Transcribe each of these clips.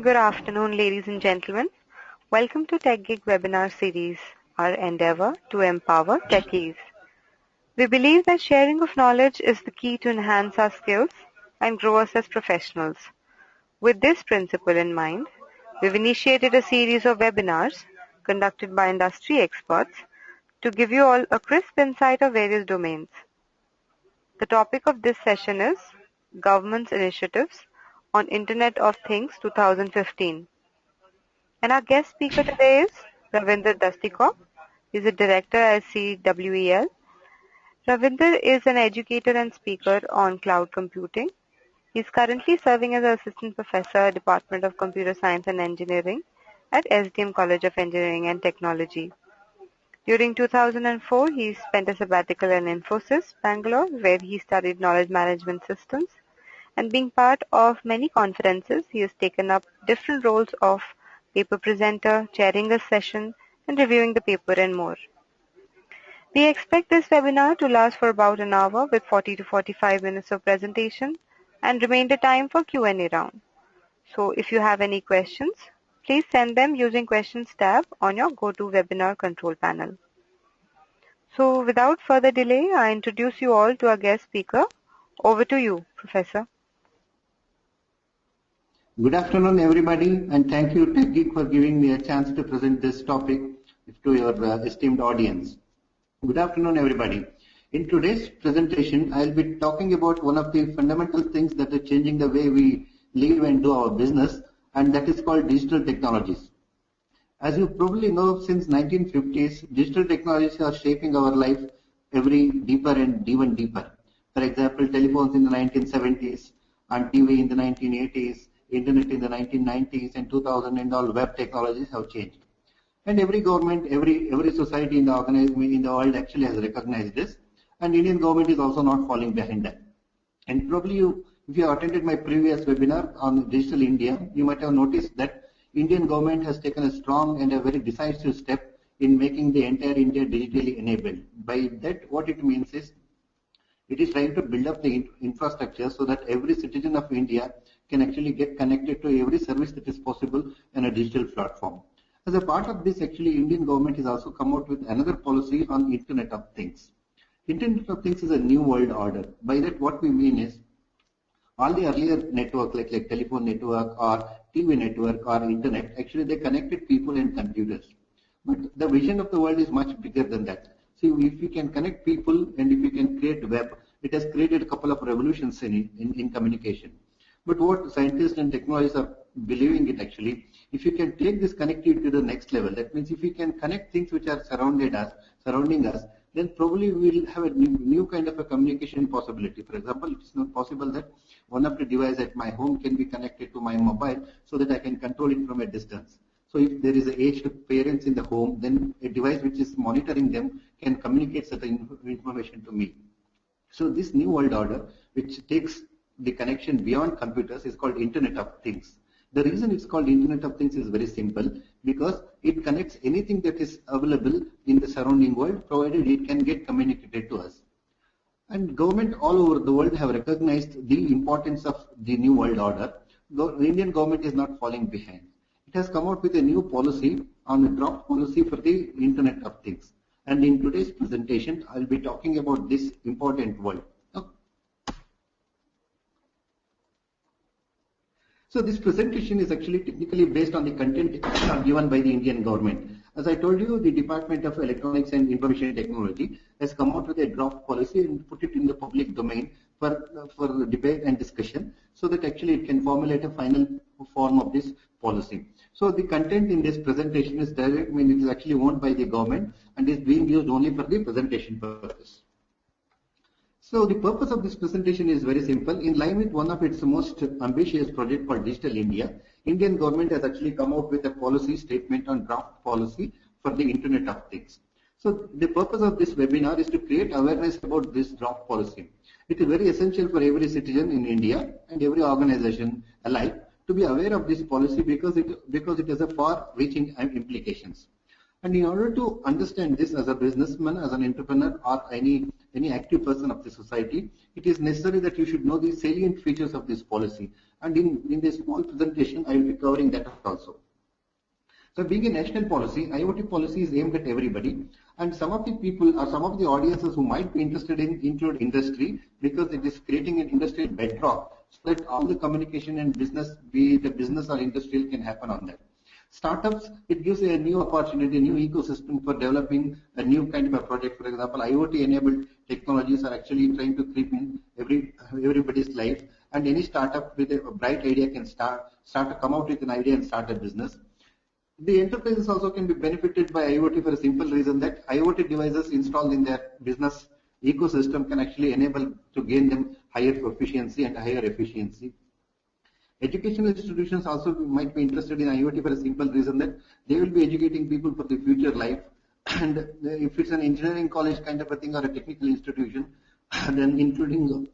Good afternoon, ladies and gentlemen. Welcome to Tech Gig webinar series, our endeavor to empower techies. We believe that sharing of knowledge is the key to enhance our skills and grow us as professionals. With this principle in mind, we've initiated a series of webinars conducted by industry experts to give you all a crisp insight of various domains. The topic of this session is Government's Initiatives on Internet of Things 2015. And our guest speaker today is Ravinder Dastikop. He's a director at CWEL. Ravinder is an educator and speaker on cloud computing. He's currently serving as an assistant professor, Department of Computer Science and Engineering at SDM College of Engineering and Technology. During 2004, he spent a sabbatical in Infosys, Bangalore, where he studied knowledge management systems. And being part of many conferences, he has taken up different roles of paper presenter, chairing a session, and reviewing the paper and more. We expect this webinar to last for about an hour with 40 to 45 minutes of presentation and remainder time for Q&A round. So if you have any questions, please send them using questions tab on your GoToWebinar control panel. So without further delay, I introduce you all to our guest speaker. Over to you, Professor. Good afternoon, everybody, and thank you, TechGeek, for giving me a chance to present this topic to your esteemed audience. Good afternoon, everybody. In today's presentation, I'll be talking about one of the fundamental things that are changing the way we live and do our business, and that is called digital technologies. As you probably know, since 1950s, digital technologies are shaping our life every deeper and even deeper. For example, telephones in the 1970s, and TV in the 1980s, Internet in the 1990s, and 2000 and all web technologies have changed. And every government, every society in the world actually has recognized this, and Indian government is also not falling behind that. And probably if you attended my previous webinar on Digital India, you might have noticed that Indian government has taken a strong and a very decisive step in making the entire India digitally enabled. By that, what it means is it is trying to build up the infrastructure so that every citizen of India can actually get connected to every service that is possible in a digital platform. As a part of this, actually, Indian government has also come out with another policy on Internet of Things. Internet of Things is a new world order. By that, what we mean is all the earlier network, like telephone network or TV network or Internet, actually they connected people and computers. But the vision of the world is much bigger than that. See, if we can connect people and if we can create web, it has created a couple of revolutions in communication. But what scientists and technologists are believing it actually, if you can take this connectivity to the next level, that means if we can connect things which are surrounding us, then probably we will have a new kind of a communication possibility. For example, it is not possible that one of the devices at my home can be connected to my mobile so that I can control it from a distance. So if there is aged parents in the home, then a device which is monitoring them can communicate certain information to me. So this new world order, which takes the connection beyond computers, is called Internet of Things. The reason it's called Internet of Things is very simple, because it connects anything that is available in the surrounding world, provided it can get communicated to us. And government all over the world have recognized the importance of the new world order. The Indian government is not falling behind. It has come out with a new policy on a draft policy for the Internet of Things. And in today's presentation, I'll be talking about this important world. So this presentation is actually technically based on the content given by the Indian government. As I told you, the Department of Electronics and Information Technology has come out with a draft policy and put it in the public domain for debate and discussion, so that actually it can formulate a final form of this policy. So the content in this presentation is direct, it is actually owned by the government and is being used only for the presentation purpose. So the purpose of this presentation is very simple. In line with one of its most ambitious project called Digital India, Indian government has actually come out with a policy statement on draft policy for the Internet of Things. So the purpose of this webinar is to create awareness about this draft policy. It is very essential for every citizen in India and every organization alike to be aware of this policy because it has a far-reaching implications. And in order to understand this as a businessman, as an entrepreneur, or any active person of the society, it is necessary that you should know the salient features of this policy. And in this small presentation, I will be covering that also. So being a national policy, IoT policy is aimed at everybody, and some of the people or some of the audiences who might be interested in include industry, because it is creating an industrial bedrock so that all the communication and business, be it a business or industrial, can happen on that. Startups, it gives a new opportunity, a new ecosystem for developing a new kind of a project. For example, IoT-enabled technologies are actually trying to creep in everybody's life, and any startup with a bright idea can start to come out with an idea and start a business. The enterprises also can be benefited by IoT for a simple reason that IoT devices installed in their business ecosystem can actually enable to gain them higher efficiency and higher efficiency. Educational institutions also might be interested in IoT for a simple reason that they will be educating people for the future life. And if it's an engineering college kind of a thing or a technical institution, then including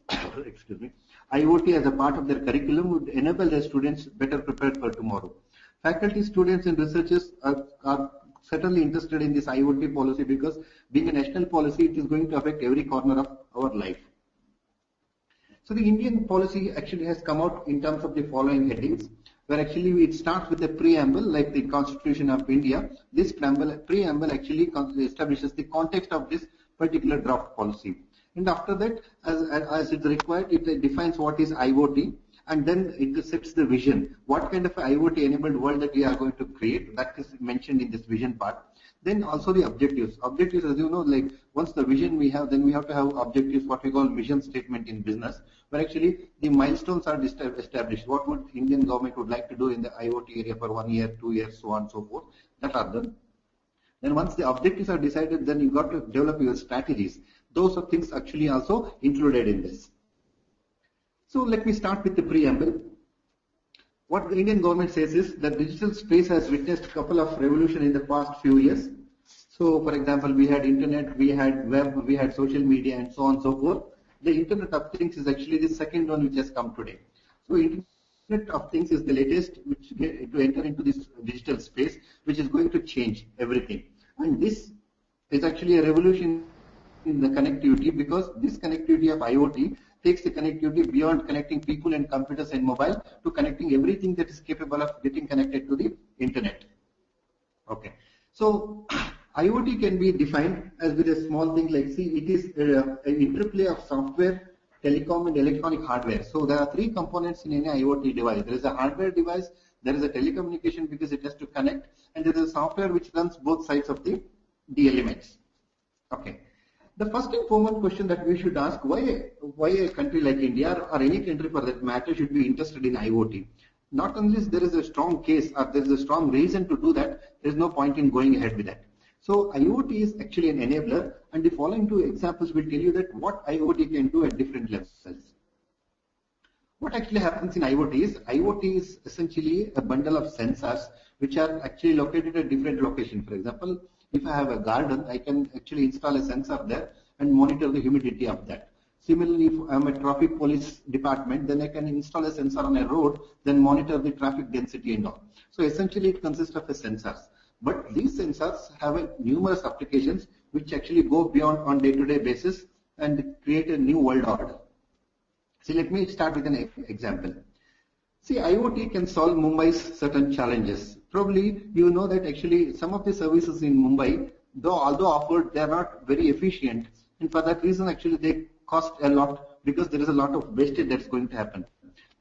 excuse me, IoT as a part of their curriculum would enable their students better prepared for tomorrow. Faculty, students, and researchers are certainly interested in this IoT policy because being a national policy, it is going to affect every corner of our life. So the Indian policy actually has come out in terms of the following headings, where actually it starts with a preamble like the Constitution of India. This preamble actually establishes the context of this particular draft policy. And after that, as it's required, it defines what is IoT, and then it sets the vision. What kind of IoT enabled world that we are going to create, that is mentioned in this vision part. Then also the objectives. Objectives, as you know, like once the vision we have, then we have to have objectives, what we call vision statement in business, where actually the milestones are established. What would Indian government would like to do in the IoT area for 1 year, 2 years, so on and so forth. That are done. Then once the objectives are decided, then you got to develop your strategies. Those are things actually also included in this. So let me start with the preamble. What the Indian government says is that digital space has witnessed a couple of revolutions in the past few years. So for example, we had internet, we had web, we had social media, and so on and so forth. The Internet of Things is actually the second one which has come today. So Internet of Things is the latest which to enter into this digital space, which is going to change everything. And this is actually a revolution in the connectivity, because this connectivity of IoT takes the connectivity beyond connecting people and computers and mobile to connecting everything that is capable of getting connected to the internet. Okay, so IoT can be defined as with a small thing like, see, it is an interplay of software, telecom, and electronic hardware. So there are three components in any IoT device. There is a hardware device, there is a telecommunication because it has to connect, and there is a software which runs both sides of the elements. Okay. The first and foremost question that we should ask, why a country like India or any country for that matter should be interested in IoT? Not unless there is a strong case or there is a strong reason to do that, there is no point in going ahead with that. So IoT is actually an enabler, and the following two examples will tell you that what IoT can do at different levels. What actually happens in IoT is essentially a bundle of sensors which are actually located at different locations. For example, if I have a garden, I can actually install a sensor there and monitor the humidity of that. Similarly, if I'm a traffic police department, then I can install a sensor on a road, then monitor the traffic density and all. So essentially it consists of sensors. But these sensors have numerous applications which actually go beyond on day-to-day basis and create a new world order. See, let me start with an example. See, IoT can solve Mumbai's certain challenges. Probably you know that actually some of the services in Mumbai, although offered, they are not very efficient, and for that reason actually they cost a lot because there is a lot of wastage that's going to happen.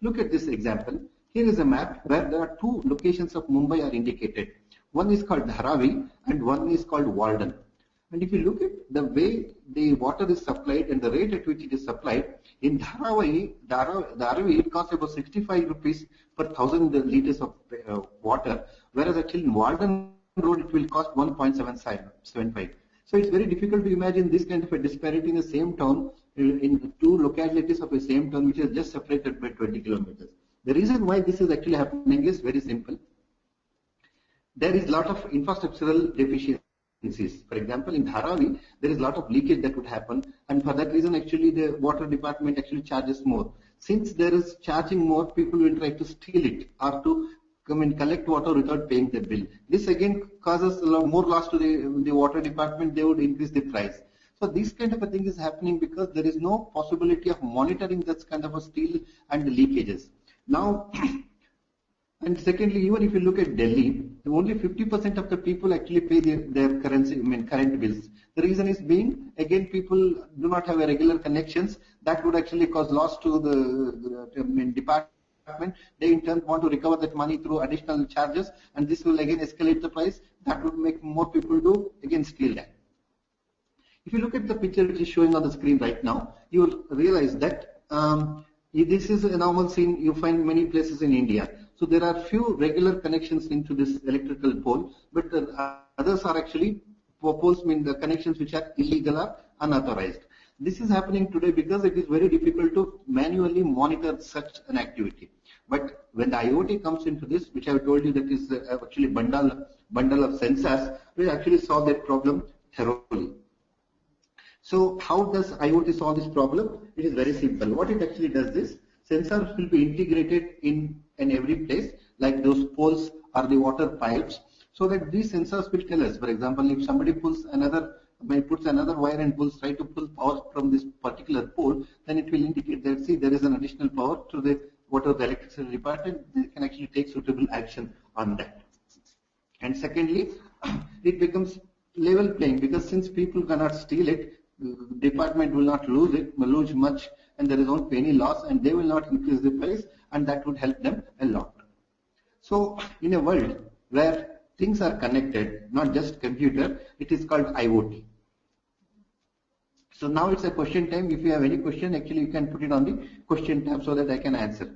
Look at this example. Here is a map where there are two locations of Mumbai are indicated. One is called Dharavi and one is called Walden. And if you look at the way the water is supplied and the rate at which it is supplied, in Dharavi it costs about 65 rupees per 1,000 liters of water, whereas actually in Walden Road it will cost 1.75. So it's very difficult to imagine this kind of a disparity in the same town, in two localities of the same town which is just separated by 20 kilometers. The reason why this is actually happening is very simple. There is a lot of infrastructural deficiencies. For example, in Dharavi, there is a lot of leakage that would happen, and for that reason, actually, the water department actually charges more. Since there is charging more, people will try to steal it or to come and collect water without paying the bill. This again causes a lot more loss to the water department. They would increase the price. So this kind of a thing is happening because there is no possibility of monitoring this kind of a steal and leakages. Now, and secondly, even if you look at Delhi, only 50% of the people actually pay their currency, current bills. The reason is being, again, people do not have a regular connections. That would actually cause loss to the department. They in turn want to recover that money through additional charges, and this will again escalate the price. That would make more people do again steal that. If you look at the picture which is showing on the screen right now, you will realize that this is a normal scene you find many places in India. So there are few regular connections into this electrical pole, but others are actually poles, the connections which are illegal or unauthorized. This is happening today because it is very difficult to manually monitor such an activity. But when the IoT comes into this, which I have told you that is actually bundle of sensors, will actually solve that problem thoroughly. So how does IoT solve this problem? It is very simple. What it actually does is, sensors will be integrated in every place, like those poles or the water pipes, so that these sensors will tell us. For example, if somebody puts another wire and try to pull power from this particular pole, then it will indicate that, see, there is an additional power to the electricity department. They can actually take suitable action on that. And secondly, it becomes level playing, because since people cannot steal it, the department will not lose much, and there is not any loss, and they will not increase the price, and that would help them a lot. So in a world where things are connected, not just computer, it is called IoT. So now it's a question time. If you have any question, actually you can put it on the question tab so that I can answer.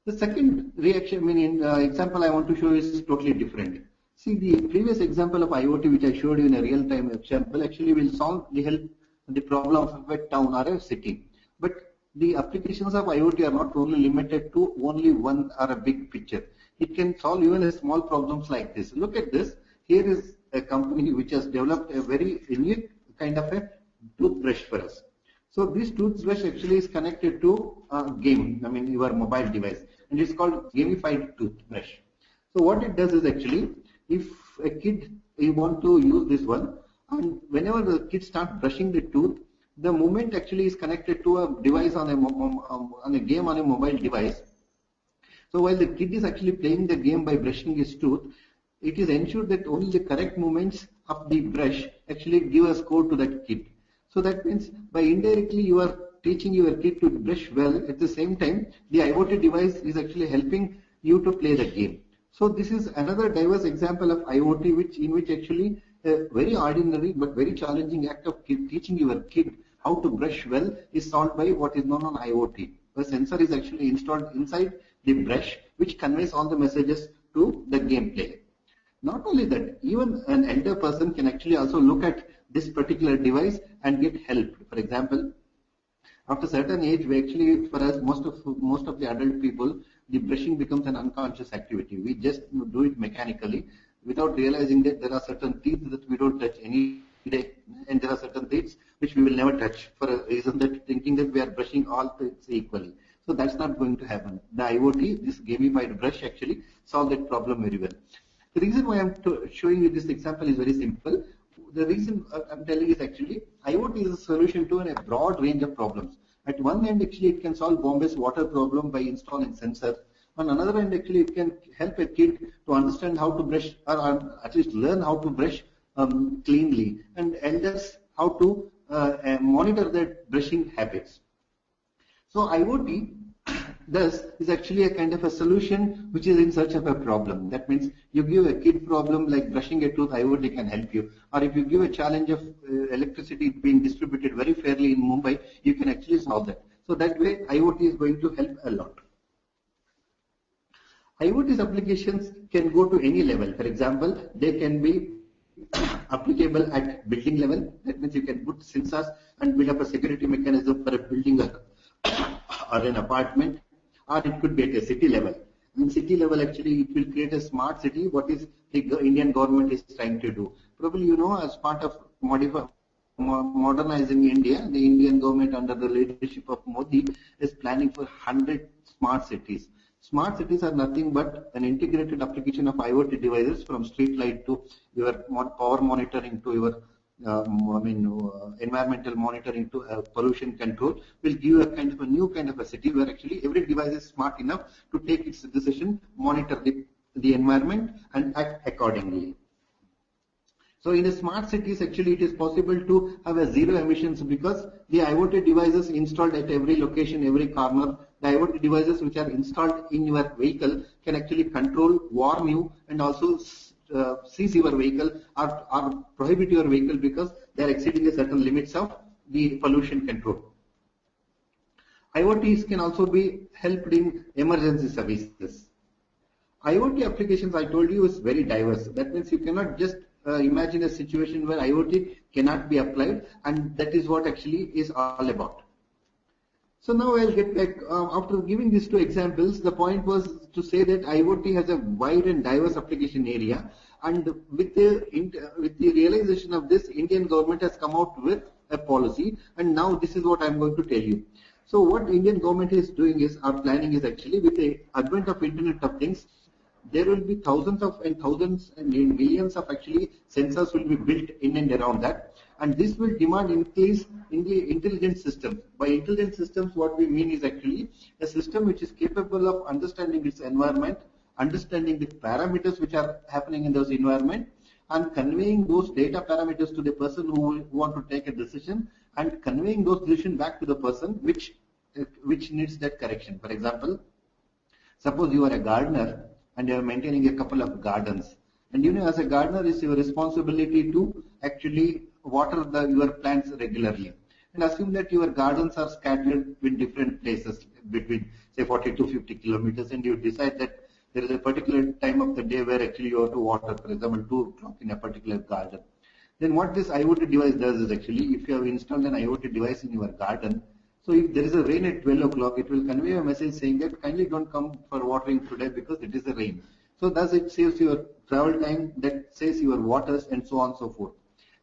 The second example I want to show is totally different. See, the previous example of IoT which I showed you in a real-time example actually will solve the problem of a town or a city. But the applications of IoT are not only limited to only one or a big picture. It can solve even a small problems like this. Look at this. Here is a company which has developed a very unique kind of a toothbrush for us. So this toothbrush actually is connected to a game, your mobile device, and it's called gamified toothbrush. So what it does is actually, if a kid you want to use this one, and whenever the kid starts brushing the tooth, the movement actually is connected to a device on a game on a mobile device. So while the kid is actually playing the game by brushing his tooth, it is ensured that only the correct movements of the brush actually give a score to that kid. So that means by indirectly you are teaching your kid to brush well. At the same time, the IoT device is actually helping you to play the game. So this is another diverse example of IoT in which actually a very ordinary but very challenging act of teaching your kid how to brush well is solved by what is known as IoT. The sensor is actually installed inside the brush, which conveys all the messages to the gameplay. Not only that, even an elder person can actually also look at this particular device and get help. For example, after a certain age, for us, most of the adult people, the brushing becomes an unconscious activity. We just do it mechanically without realizing that there are certain teeth that we don't touch any day, and there are certain teeth which we will never touch for a reason that thinking that we are brushing all teeth equally. So that's not going to happen. The IoT, this gamified brush, actually solve that problem very well. The reason why I'm showing you this example is very simple. The reason I'm telling is actually IoT is a solution to a broad range of problems. At one end, actually, it can solve Bombay's water problem by installing sensors. On another end, actually, it can help a kid to understand how to brush, or at least learn how to brush cleanly, and elders how to monitor their brushing habits. So IoT thus is actually a kind of a solution which is in search of a problem. That means you give a kid problem like brushing a tooth, IoT can help you. Or if you give a challenge of electricity being distributed very fairly in Mumbai, you can actually solve that. So that way IoT is going to help a lot. IoT's applications can go to any level. For example, they can be applicable at building level. That means you can put sensors and build up a security mechanism for a building or an apartment, or it could be at a city level. In city level, actually, it will create a smart city. What is the Indian government is trying to do? Probably you know, as part of modernizing India, the Indian government under the leadership of Modi is planning for 100 smart cities. Smart cities are nothing but an integrated application of IoT devices, from street light to your power monitoring to your environmental monitoring to pollution control will give you a kind of a new kind of a city where actually every device is smart enough to take its decision, monitor the environment and act accordingly. So in the smart cities, actually it is possible to have a zero emissions because the IoT devices installed at every location, every corner, the IoT devices which are installed in your vehicle can actually control, warn you and also seize your vehicle or prohibit your vehicle because they are exceeding a certain limits of the pollution control. IoTs can also be helped in emergency services. IoT applications, I told you, is very diverse. That means you cannot just imagine a situation where IoT cannot be applied, and that is what actually is all about. So now I'll get back, after giving these two examples, the point was to say that IoT has a wide and diverse application area, and with the realization of this, Indian government has come out with a policy, and now this is what I'm going to tell you. So what Indian government is doing is, our planning is actually with the advent of Internet of Things, there will be thousands and millions of actually sensors will be built in and around that, and this will demand increase in the intelligent systems. By intelligent systems, what we mean is actually a system which is capable of understanding its environment, understanding the parameters which are happening in those environment, and conveying those data parameters to the person who want to take a decision, and conveying those decisions back to the person which needs that correction. For example, suppose you are a gardener and you are maintaining a couple of gardens, and you know, as a gardener, it's your responsibility to actually water your plants regularly. And assume that your gardens are scattered in different places between say 40 to 50 kilometers, and you decide that there is a particular time of the day where actually you have to water, for example 2 o'clock in a particular garden. Then what this IoT device does is actually, if you have installed an IoT device in your garden, so if there is a rain at 12 o'clock, it will convey a message saying that kindly don't come for watering today because it is a rain. So thus it saves your travel time, that saves your waters and so on and so forth.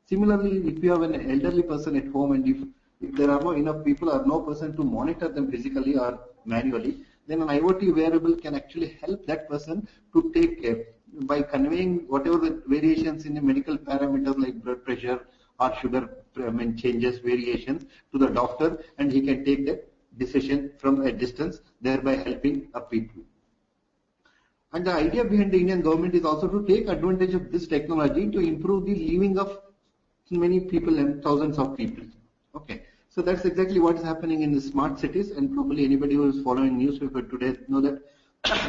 Similarly, if you have an elderly person at home and if there are not enough people or no person to monitor them physically or manually, then an IoT wearable can actually help that person to take care by conveying whatever the variations in the medical parameters like blood pressure or sugar changes, variations to the doctor, and he can take that decision from a distance, thereby helping people. And the idea behind the Indian government is also to take advantage of this technology to improve the living of many people and thousands of people. Okay, so that's exactly what is happening in the smart cities, and probably anybody who is following newspaper today know that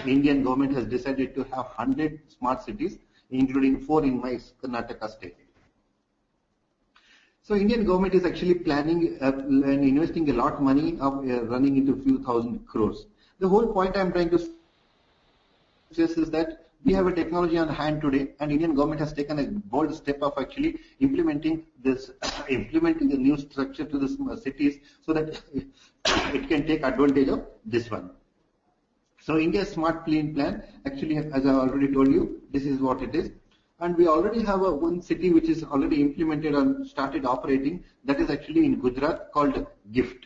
Indian government has decided to have 100 smart cities, including 4 in my Karnataka state. So Indian government is actually planning and investing a lot of money of running into a few thousand crores. The whole point I'm trying to stress is that we have a technology on hand today, and Indian government has taken a bold step of actually implementing this, implementing a new structure to the cities so that it can take advantage of this one. So India's smart clean plan, actually, as I already told you, this is what it is. And we already have one city which is already implemented and started operating. That is actually in Gujarat, called GIFT.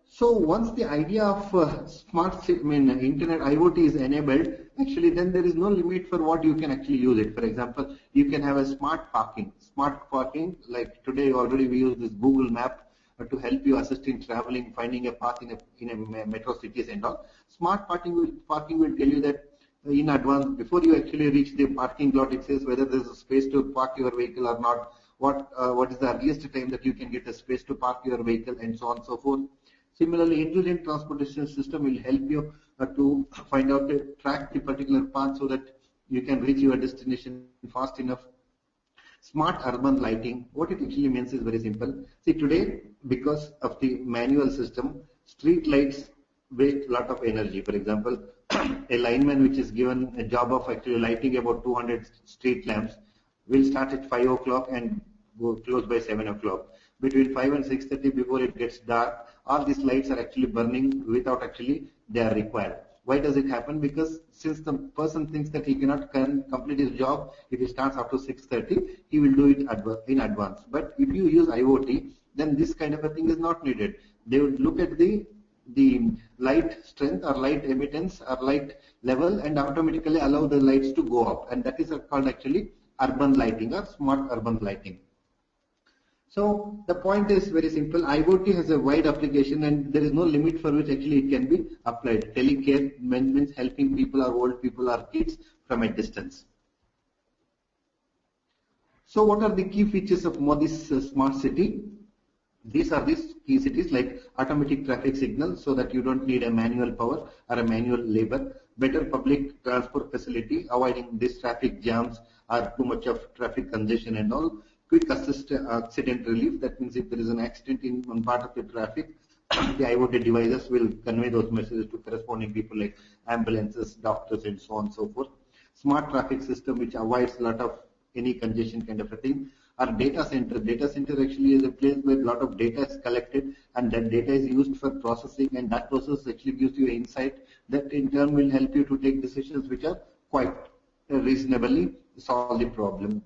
So once the idea of smart city, internet IoT is enabled, actually then there is no limit for what you can actually use it. For example, you can have a smart parking. Smart parking, like today already we use this Google Map to help you assist in traveling, finding a path in a metro cities and all. Smart parking will tell you that in advance, before you actually reach the parking lot, it says whether there is a space to park your vehicle or not, what is the earliest time that you can get a space to park your vehicle, and so on and so forth. Similarly, intelligent transportation system will help you to find out, track the particular path so that you can reach your destination fast enough. Smart urban lighting, what it actually means is very simple. See, today, because of the manual system, street lights waste a lot of energy. For example, a lineman which is given a job of actually lighting about 200 street lamps will start at 5 o'clock and go close by 7 o'clock. Between 5 and 6:30, before it gets dark, all these lights are actually burning without actually they are required. Why does it happen? Because since the person thinks that he cannot complete his job if he starts after 6:30, he will do it in advance. But if you use IoT, then this kind of a thing is not needed. They would look at the light strength or light emittance or light level and automatically allow the lights to go up, and that is called actually urban lighting or smart urban lighting. So the point is very simple. IoT has a wide application and there is no limit for which actually it can be applied. Telecare means helping people or old people or kids from a distance. So what are the key features of Modi's smart city? These are these key cities like automatic traffic signal so that you don't need a manual power or a manual labor, better public transport facility, avoiding these traffic jams or too much of traffic congestion and all, quick accident relief. That means if there is an accident in one part of the traffic, the IoT devices will convey those messages to corresponding people like ambulances, doctors and so on and so forth. Smart traffic system which avoids a lot of any congestion kind of a thing. Our data center. Data center actually is a place where a lot of data is collected and that data is used for processing and that process actually gives you insight that in turn will help you to take decisions which are quite reasonably solve the problem.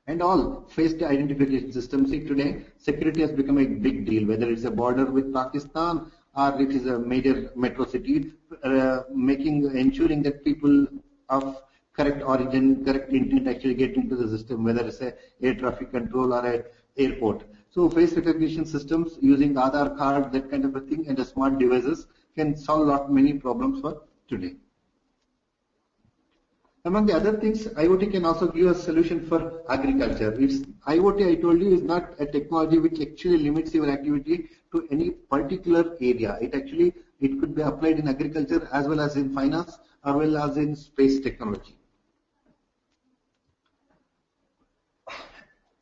And all face identification systems. See today security has become a big deal, whether it's a border with Pakistan or it is a major metro city, ensuring that people of correct origin, correct intent actually get into the system, whether it's a air traffic control or a airport. So face recognition systems using Aadhaar card, that kind of a thing, and the smart devices can solve many problems for today. Among the other things, IoT can also give a solution for agriculture. IoT, I told you, is not a technology which actually limits your activity to any particular area. It could be applied in agriculture as well as in finance as well as in space technology.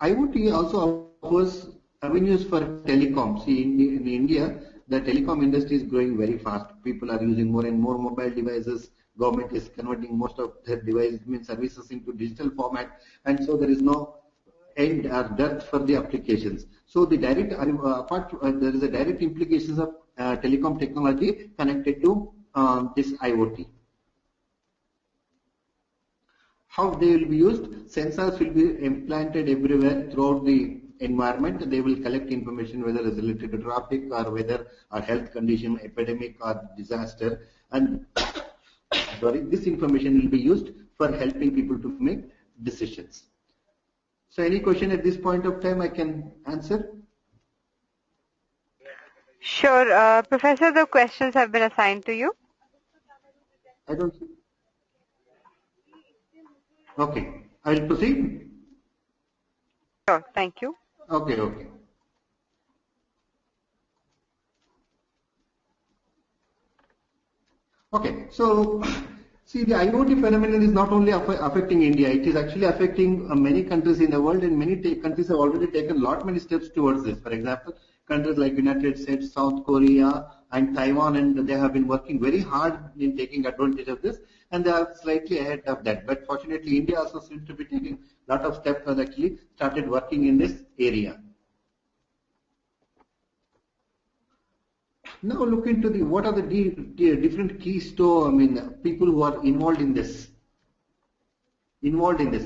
IoT also offers avenues for telecom. See, in India, the telecom industry is growing very fast. People are using more and more mobile devices. Government is converting most of their devices, services into digital format, and so there is no end or dearth for the applications. So the direct there is a direct implications of telecom technology connected to this IoT. How they will be used? Sensors will be implanted everywhere throughout the environment. They will collect information whether it's related to traffic or weather or health condition, epidemic or disaster, and this information will be used for helping people to make decisions. So any question at this point of time I can answer? Sure. Professor, the questions have been assigned to you. I don't see. Okay, I will proceed. Sure, thank you. Okay. Okay, so see, the IoT phenomenon is not only affecting India, it is actually affecting many countries in the world, and many countries have already taken many steps towards this. For example, countries like United States, South Korea, and Taiwan, and they have been working very hard in taking advantage of this, and they are slightly ahead of that. But fortunately, India also seems to be taking a lot of steps and actually started working in this area. Now look into what are the different keys to people who are involved in this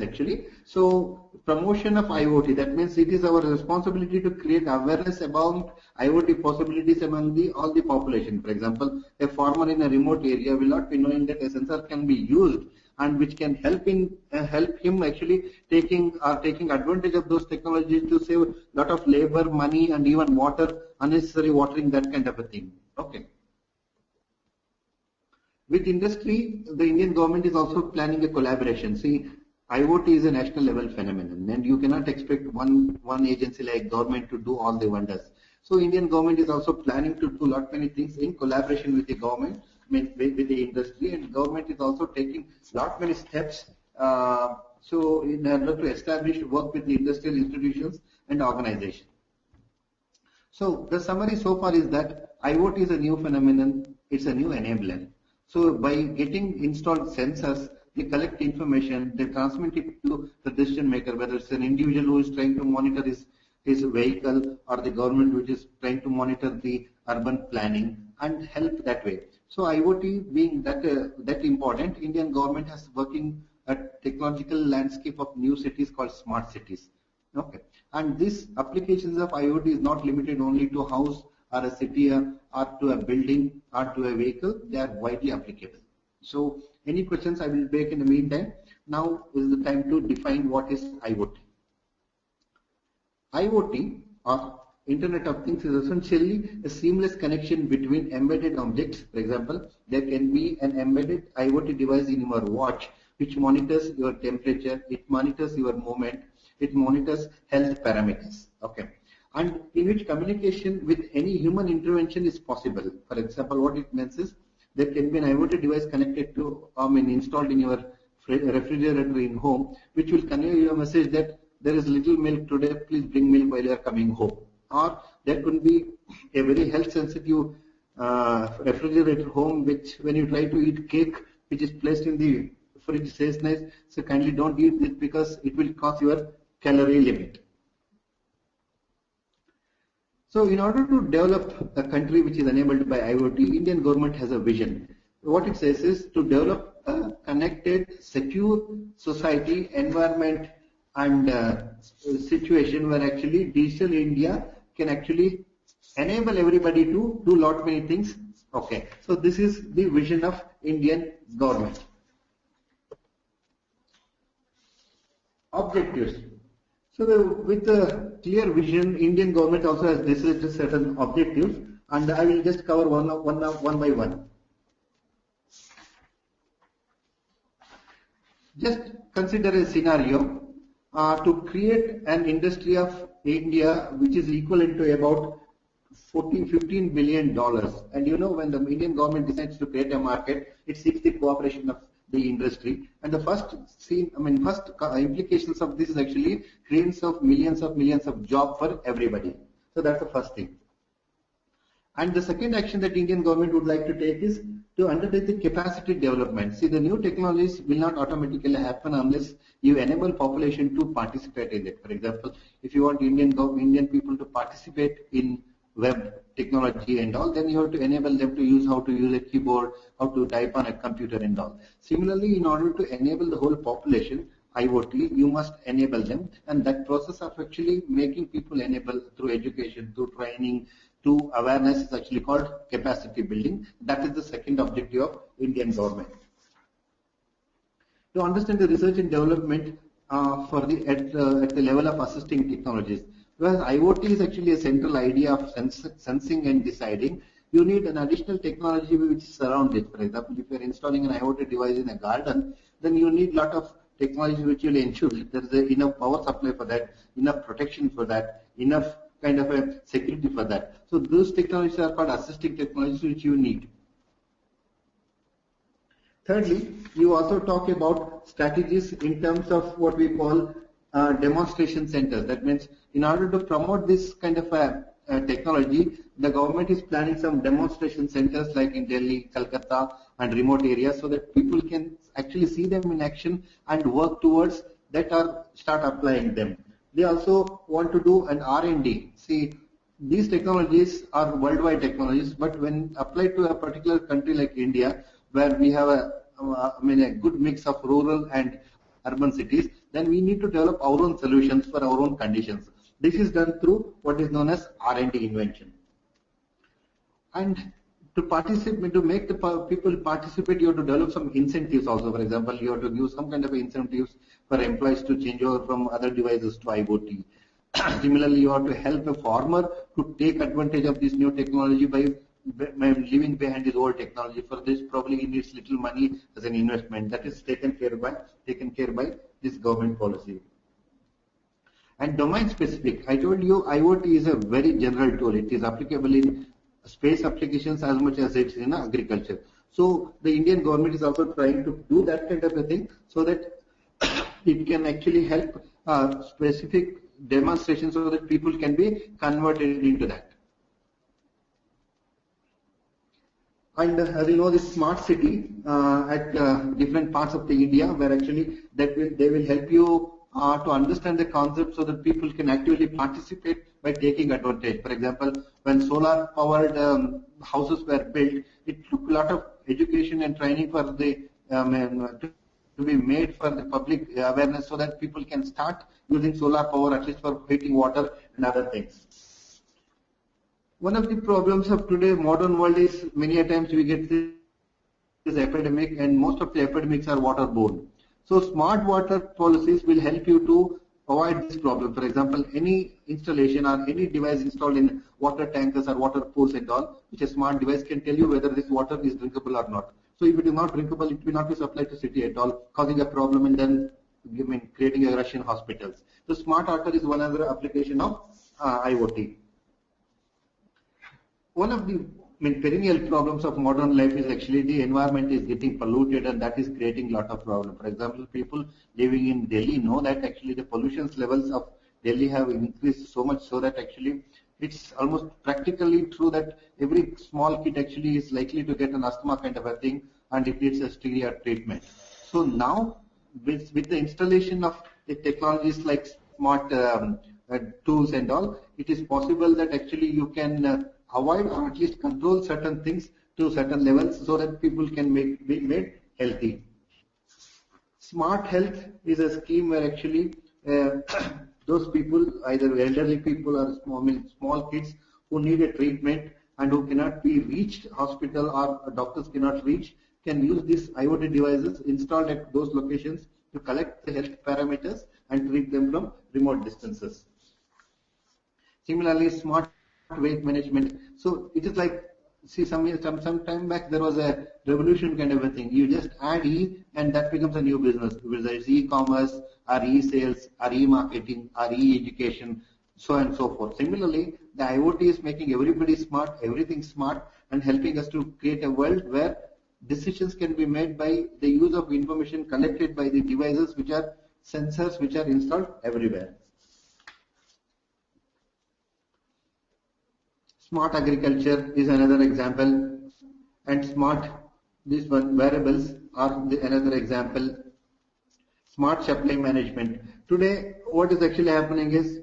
actually. So promotion of IoT, that means it is our responsibility to create awareness about IoT possibilities among all the population. For example, a farmer in a remote area will not be knowing that a sensor can be used and which can help him actually taking advantage of those technologies to save a lot of labor, money, and even water, unnecessary watering, that kind of a thing. Okay. With industry, the Indian government is also planning a collaboration. See, IoT is a national level phenomenon, and you cannot expect one agency like government to do all the wonders. So Indian government is also planning to do many things in collaboration with the government, with the industry, and government is also taking many steps. So in order to establish work with the industrial institutions and organizations. So the summary so far is that IoT is a new phenomenon. It's a new enabler. So by getting installed sensors, they collect information, they transmit it to the decision maker, whether it's an individual who is trying to monitor his vehicle or the government which is trying to monitor the urban planning and help that way. So IoT being that important, Indian government has working a technological landscape of new cities called smart cities. Okay, and these applications of IoT is not limited only to house or a city or to a building or to a vehicle. They are widely applicable. So any questions I will take in the meantime. Now is the time to define what is IoT. IoT, or Internet of Things, is essentially a seamless connection between embedded objects. For example, there can be an embedded IoT device in your watch which monitors your temperature, it monitors your movement, it monitors health parameters. Okay. And in which communication with any human intervention is possible. For example, what it means is there can be an IoT device connected to, installed in your refrigerator in home, which will convey you a message that there is little milk today, please bring milk while you are coming home. Or there could be a very health sensitive refrigerator home, which when you try to eat cake, which is placed in the fridge, says nice, so kindly don't eat it because it will cause your calorie limit. So in order to develop a country which is enabled by IoT, Indian government has a vision. What it says is to develop a connected, secure society, environment, and situation where actually digital India can actually enable everybody to do lot many things. Okay, so this is the vision of Indian government. Objectives. So with a clear vision, Indian government also has decided certain objectives, and I will just cover one by one. Just consider a scenario to create an industry of India which is equivalent to about $15 billion. And you know, when the Indian government decides to create a market, it seeks the cooperation of the industry. And the first implications of this is actually creation of millions of jobs for everybody. So that's the first thing. And the second action that Indian government would like to take is to undertake the capacity development. See, the new technologies will not automatically happen unless you enable population to participate in it. For example, if you want Indian people to participate in web technology and all, then you have to enable them to use how to use a keyboard, how to type on a computer and all. Similarly, in order to enable the whole population, IoT, you must enable them, and that process of actually making people enable through education, through training, to awareness is actually called capacity building. That is the second objective of Indian government. To understand the research and development at the level of assisting technologies. Whereas IoT is actually a central idea of sensing and deciding, you need an additional technology which surrounds it. For example, if you are installing an IoT device in a garden, then you need a lot of technology which will ensure there is enough power supply for that, enough protection for that, enough kind of a security for that. So those technologies are called assisting technologies which you need. Thirdly, you also talk about strategies in terms of what we call demonstration centers. That means in order to promote this kind of a technology, the government is planning some demonstration centers like in Delhi, Calcutta and remote areas so that people can actually see them in action and work towards that or start applying them. They also want to do an R&D. See, these technologies are worldwide technologies, but when applied to a particular country like India, where we have a good mix of rural and urban cities, then we need to develop our own solutions for our own conditions. This is done through what is known as R&D invention. And to participate, to make the people participate, you have to develop some incentives also. For example, you have to give some kind of incentives for employees to change over from other devices to IoT. Similarly, you have to help a farmer to take advantage of this new technology by leaving behind his old technology. For this, probably he needs little money as an investment. That is taken care by this government policy. And domain specific, I told you IoT is a very general tool. It is applicable in space applications as much as it's in agriculture. So the Indian government is also trying to do that kind of a thing so that it can actually help specific demonstrations so that people can be converted into that. And as you know, this smart city at different parts of the India, where actually they will help you to understand the concept so that people can actively participate by taking advantage. For example, when solar powered houses were built, it took a lot of education and training for the to be made for the public awareness so that people can start using solar power at least for heating water and other things. One of the problems of today modern world is many a times we get is epidemic, and most of the epidemics are waterborne. So smart water policies will help you to avoid this problem. For example, any installation or any device installed in water tankers or water pools and all, which a smart device can tell you whether this water is drinkable or not. So if it is not drinkable, it will not be supplied to city at all, causing a problem and then creating a rush in hospitals. So smart water is one other application of IoT. One of the perennial problems of modern life is actually the environment is getting polluted, and that is creating a lot of problems. For example, people living in Delhi know that actually the pollution levels of Delhi have increased so much so that actually it's almost practically true that every small kid actually is likely to get an asthma kind of a thing, and it needs a severe treatment. So now with the installation of the technologies like smart tools and all, it is possible that actually you can avoid or at least control certain things to certain levels so that people can be made healthy. Smart health is a scheme where actually those people, either elderly people or small kids who need a treatment and who cannot be reached, hospital or doctors cannot reach, can use these IoT devices installed at those locations to collect the health parameters and treat them from remote distances. Similarly, smart weight management. So it is like, see, some time back there was a revolution kind of a thing. You just add E and that becomes a new business, whether it's e-commerce or e-sales or e-marketing or e-education, so on and so forth. Similarly, the IoT is making everybody smart, everything smart, and helping us to create a world where decisions can be made by the use of information collected by the devices, which are sensors which are installed everywhere. Smart agriculture is another example, and smart wearables are another example. Smart supply management. Today, what is actually happening is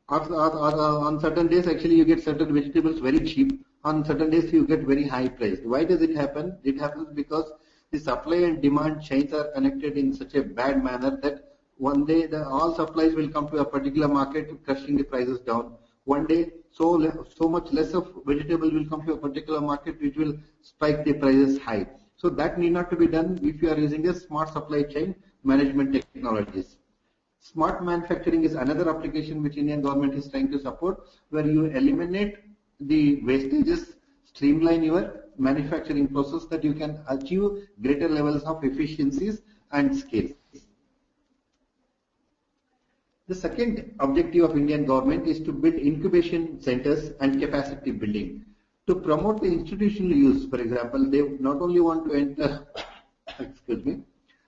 on certain days actually you get certain vegetables very cheap. On certain days you get very high priced. Why does it happen? It happens because the supply and demand chains are connected in such a bad manner that one day all supplies will come to a particular market, crushing the prices down. One day, so much less of vegetable will come to a particular market, which will spike the prices high. So that need not to be done if you are using a smart supply chain management technologies. Smart manufacturing is another application which Indian government is trying to support, where you eliminate the wastages, streamline your manufacturing process, that you can achieve greater levels of efficiencies and scale. The second objective of Indian government is to build incubation centers and capacity building. To promote the institutional use, for example, they not only want to enter, excuse me,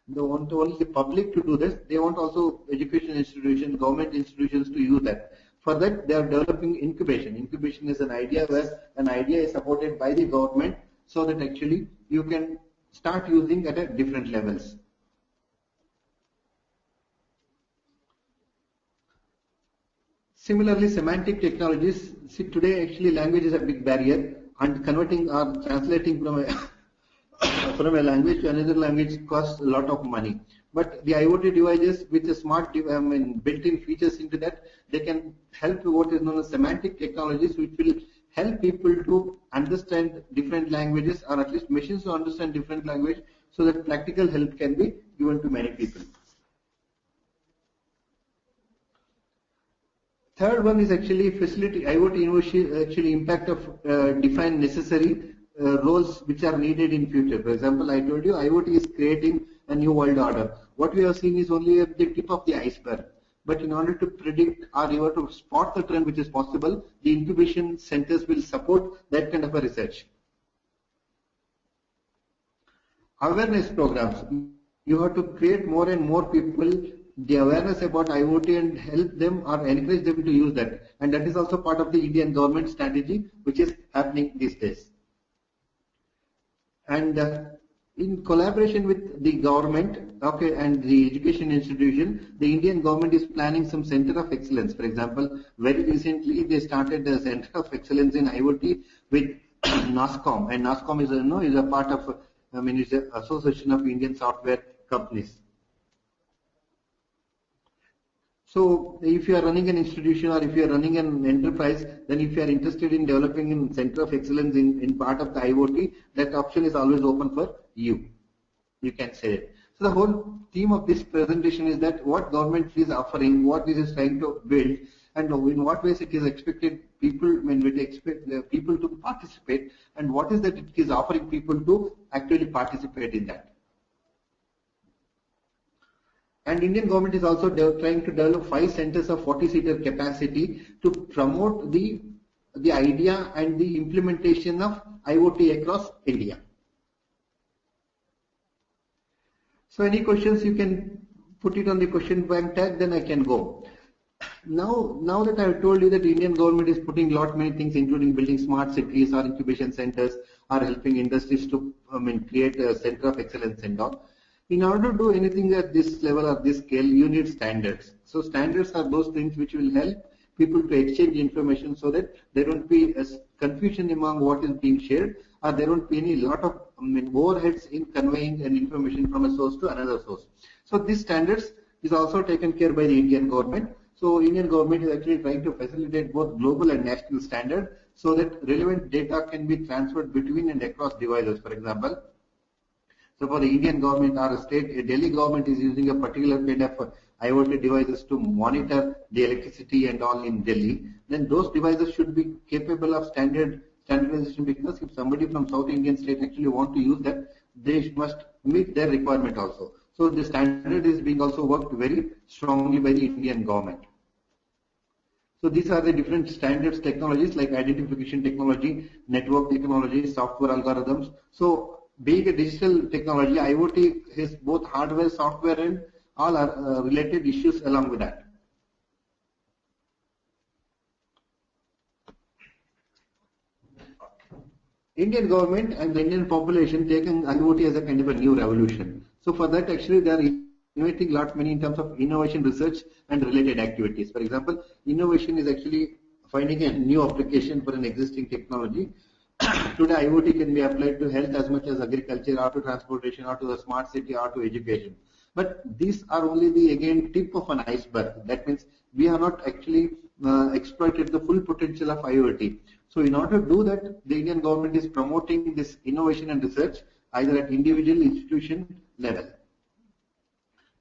they want only the public to do this, they want also education institutions, government institutions to use that. For that, they are developing incubation. Incubation is an idea where an idea is supported by the government so that actually you can start using at different levels. Similarly, semantic technologies, see today actually language is a big barrier, and converting or translating from a from a language to another language costs a lot of money. But the IoT devices with the smart built-in features into that, they can help what is known as semantic technologies, which will help people to understand different languages, or at least machines to understand different language, so that practical help can be given to many people. Third one is actually facility IoT innovation, actually impact of define necessary roles which are needed in future. For example, I told you IoT is creating a new world order. What we are seeing is only at the tip of the iceberg. But in order to predict or even to spot the trend which is possible, the incubation centers will support that kind of a research. Awareness programs. You have to create more and more people the awareness about IoT and help them or encourage them to use that. And that is also part of the Indian government strategy which is happening these days. And in collaboration with the government, okay, and the education institution, the Indian government is planning some center of excellence. For example, very recently they started the center of excellence in IoT with NASSCOM, and NASSCOM is is a part of it's an association of Indian software companies. So if you are running an institution or if you are running an enterprise, then if you are interested in developing a center of excellence in part of the IoT, that option is always open for you. You can say it. So the whole theme of this presentation is that what government is offering, what it is trying to build, and in what ways it is expected people, when we expect people to participate, and what is that it is offering people to actually participate in that. And Indian government is also trying to develop 5 centers of 40-seater capacity to promote the idea and the implementation of IoT across India. So any questions you can put it on the question bank tag, then I can go. Now that I have told you that the Indian government is putting lot many things, including building smart cities or incubation centers, or helping industries to create a center of excellence and all. In order to do anything at this level or this scale, you need standards. So standards are those things which will help people to exchange information so that there won't be a confusion among what is being shared, or there won't be any lot of overheads in conveying an information from a source to another source. So these standards is also taken care by the Indian government. So Indian government is actually trying to facilitate both global and national standard so that relevant data can be transferred between and across devices. For example, so for the Indian government or a state, a Delhi government is using a particular kind of IoT devices to monitor the electricity and all in Delhi, then those devices should be capable of standardization, because if somebody from South Indian state actually want to use that, they must meet their requirement also. So the standard is being also worked very strongly by the Indian government. So these are the different standards technologies like identification technology, network technology, software algorithms. So being a digital technology, IoT has both hardware, software, and all are related issues along with that. Indian government and the Indian population taking IoT as a kind of a new revolution. So for that, actually, they are innovating a lot many in terms of innovation, research, and related activities. For example, innovation is actually finding a new application for an existing technology. Today, IoT can be applied to health as much as agriculture, or to transportation, or to the smart city, or to education. But these are only the, again, tip of an iceberg. That means we have not actually exploited the full potential of IoT. So in order to do that, the Indian government is promoting this innovation and research either at individual institution level.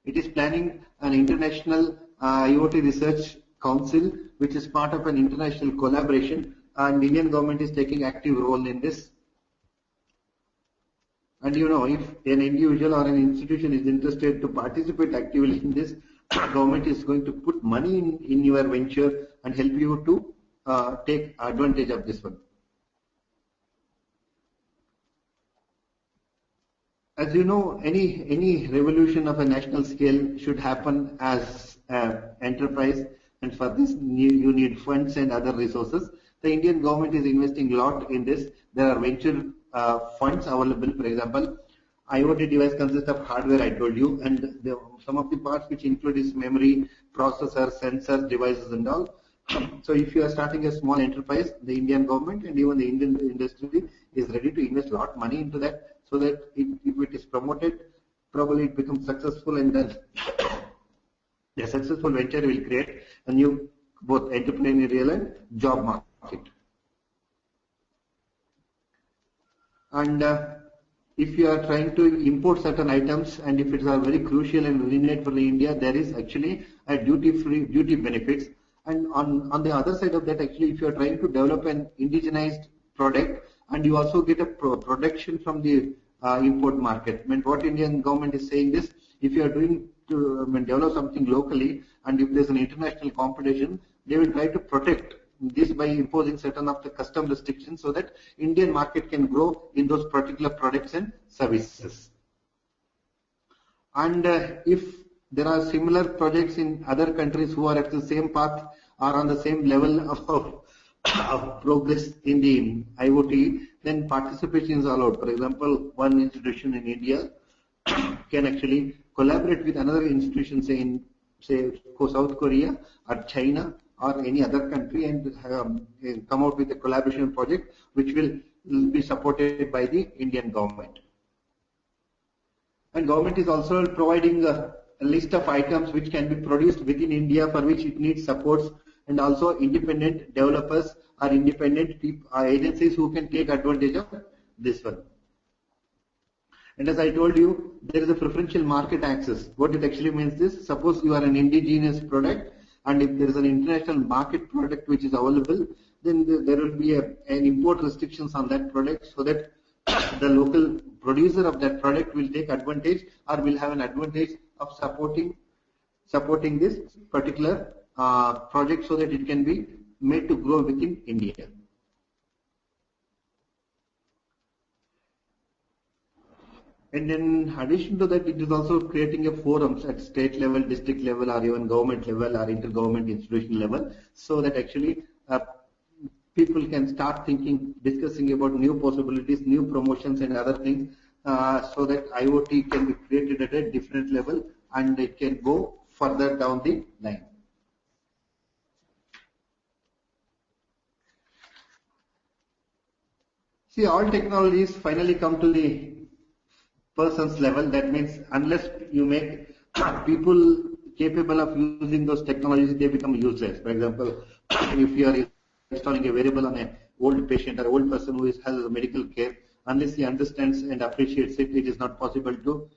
It is planning an international IoT research council, which is part of an international collaboration, and the Indian government is taking active role in this. And you know, if an individual or an institution is interested to participate actively in this, government is going to put money in your venture and help you to take advantage of this one. As you know, any revolution of a national scale should happen as an enterprise, and for this you need funds and other resources. The Indian government is investing a lot in this. There are venture funds available. For example, IoT device consists of hardware, I told you, and some of the parts which include is memory, processor, sensors, devices, and all. So if you are starting a small enterprise, the Indian government and even the Indian industry is ready to invest a lot of money into that, so that if it is promoted, probably it becomes successful, and then the successful venture will create a new both entrepreneurial and job market. And if you are trying to import certain items, and if it is very crucial and relevant for India, there is actually a duty benefits. And on the other side of that, actually, if you are trying to develop an indigenized product, and you also get a production from the import market. I mean, what Indian government is saying is, if you are doing to develop something locally, and if there is an international competition, they will try to protect this by imposing certain of the custom restrictions so that Indian market can grow in those particular products and services. And if there are similar projects in other countries who are at the same path or on the same level of progress in the IoT, then participation is allowed. For example, one institution in India can actually collaborate with another institution, say in South Korea or China or any other country, and come out with a collaboration project which will be supported by the Indian government. And government is also providing a list of items which can be produced within India for which it needs supports, and also independent developers or independent agencies who can take advantage of this one. And as I told you, there is a preferential market access. What it actually means is, suppose you are an indigenous product, and if there is an international market product which is available, then there will be an import restrictions on that product, so that the local producer of that product will take advantage or will have an advantage of supporting this particular project, so that it can be made to grow within India. And in addition to that, it is also creating a forums at state level, district level, or even government level or intergovernment institution level, so that actually people can start thinking, discussing about new possibilities, new promotions and other things, so that IoT can be created at a different level and it can go further down the line. See, all technologies finally come to the person's level. That means unless you make people capable of using those technologies, they become useless. For example, if you are installing a variable on an old patient or old person who has medical care, unless he understands and appreciates it, it is not possible to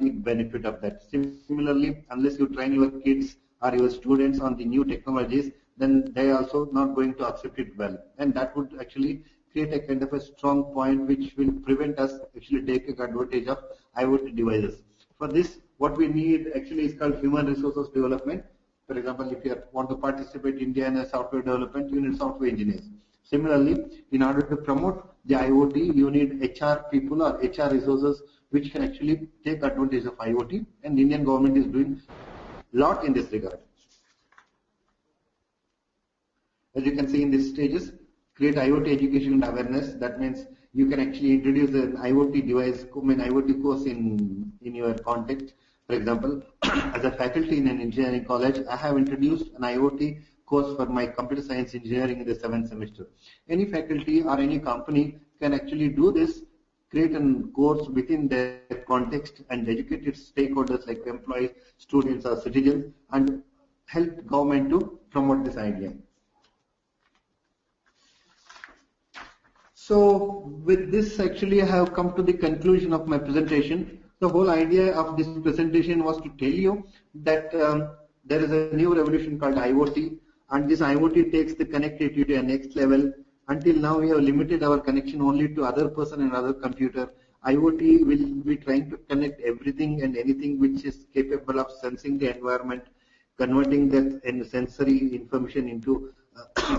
take benefit of that. Similarly, unless you train your kids or your students on the new technologies, then they are also not going to accept it well. And that would actually create a kind of a strong point which will prevent us actually taking advantage of IoT devices. For this, what we need actually is called human resources development. For example, if you want to participate in India in a software development, you need software engineers. Similarly, in order to promote the IoT, you need HR people or HR resources which can actually take advantage of IoT, and the Indian government is doing a lot in this regard. As you can see in these stages, create IoT education and awareness. That means you can actually introduce an IoT device, an IoT course in your context. For example, as a faculty in an engineering college, I have introduced an IoT course for my computer science engineering in the 7th semester. Any faculty or any company can actually do this, create a course within their context and educate its stakeholders like employees, students or citizens, and help government to promote this idea. So with this, actually, I have come to the conclusion of my presentation. The whole idea of this presentation was to tell you that there is a new revolution called IoT, and this IoT takes the connectivity to a next level. Until now, we have limited our connection only to other person and other computer. IoT will be trying to connect everything and anything which is capable of sensing the environment, converting that sensory information into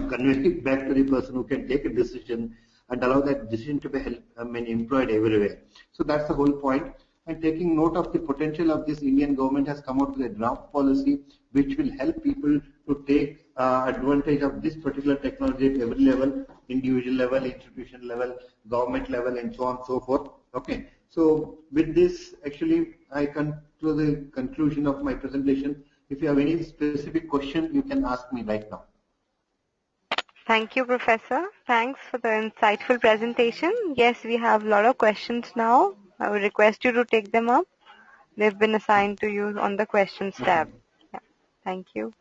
conveying it back to the person who can take a decision, and allow that decision to be employed everywhere. So that's the whole point. And taking note of the potential of this, Indian government has come out with a draft policy which will help people to take advantage of this particular technology at every level, individual level, institution level, government level, and so on and so forth. Okay. So with this, actually, I come to the conclusion of my presentation. If you have any specific question, you can ask me right now. Thank you, Professor. Thanks for the insightful presentation. Yes, we have a lot of questions now. I would request you to take them up. They've been assigned to you on the questions tab. Yeah. Thank you.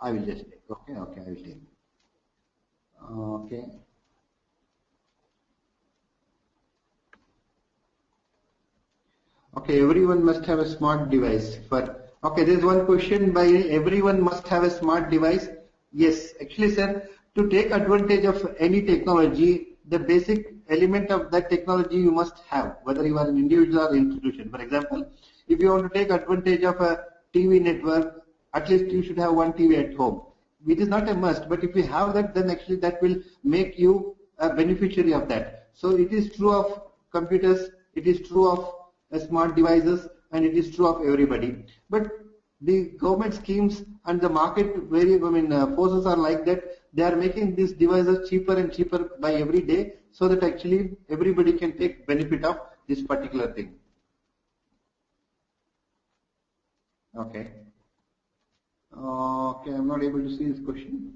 I will just take. Okay, I will take. Okay. Okay, everyone must have a smart device. Okay, there's one question by everyone must have a smart device. Yes, actually, sir, to take advantage of any technology, the basic element of that technology you must have, whether you are an individual or institution. For example, if you want to take advantage of a TV network, at least you should have one TV at home. It is not a must, but if you have that, then actually that will make you a beneficiary of that. So it is true of computers, it is true of smart devices, and it is true of everybody. But the government schemes and the market forces are like that. They are making these devices cheaper and cheaper by every day, so that actually everybody can take benefit of this particular thing. Okay. Okay, I'm not able to see this question.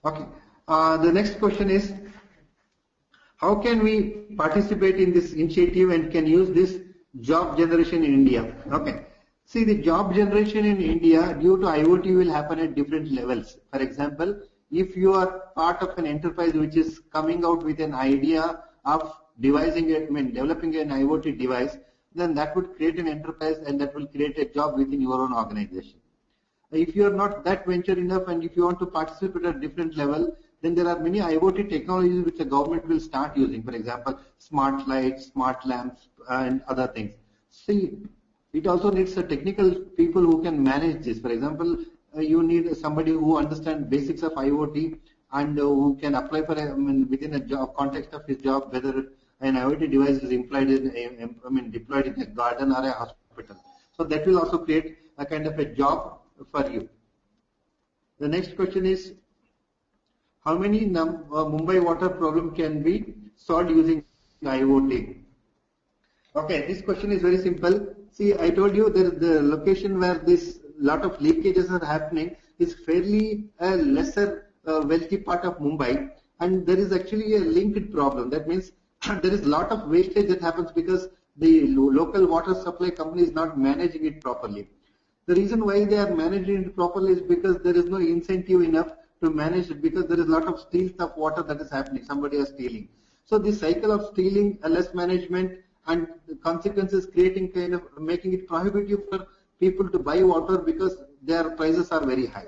Okay. The next question is, How can we participate in this initiative and can use this job generation in India? Okay. See, the job generation in India due to IoT will happen at different levels. For example, if you are part of an enterprise which is coming out with an idea of devising, developing an IoT device, then that would create an enterprise and that will create a job within your own organization. If you are not that venture enough and if you want to participate at a different level, then there are many IoT technologies which the government will start using. For example, smart lights, smart lamps, and other things. See, it also needs a technical people who can manage this. For example, you need somebody who understands basics of IoT and who can apply for within a job context of his job whether an IoT device is employed in deployed in a garden or a hospital. So that will also create a kind of a job for you. The next question is, how many Mumbai water problem can be solved using IoT? Okay, this question is very simple. See, I told you that the location where this lot of leakages are happening is fairly a lesser wealthy part of Mumbai, and there is actually a linked problem. That means there is a lot of wastage that happens because the local water supply company is not managing it properly. The reason why they are managing it properly is because there is no incentive enough to manage it, because there is a lot of steals of water that is happening. Somebody is stealing. So this cycle of stealing, less management, and the consequences creating kind of making it prohibitive for people to buy water because their prices are very high.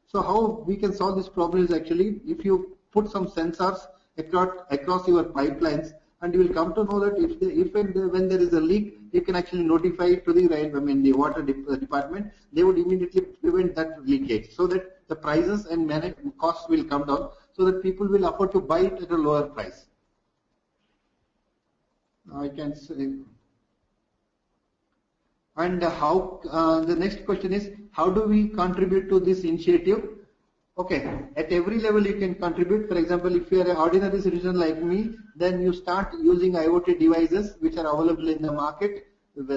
So how we can solve this problem is actually if you put some sensors across your pipelines, and you will come to know that if and when there is a leak, you can actually notify to the water department. They would immediately prevent that leakage, so that the prices and costs will come down, so that people will afford to buy it at a lower price. I can say. And how the next question is, how do we contribute to this initiative? Okay, at every level you can contribute. For example, if you are an ordinary citizen like me, then you start using IoT devices which are available in the market,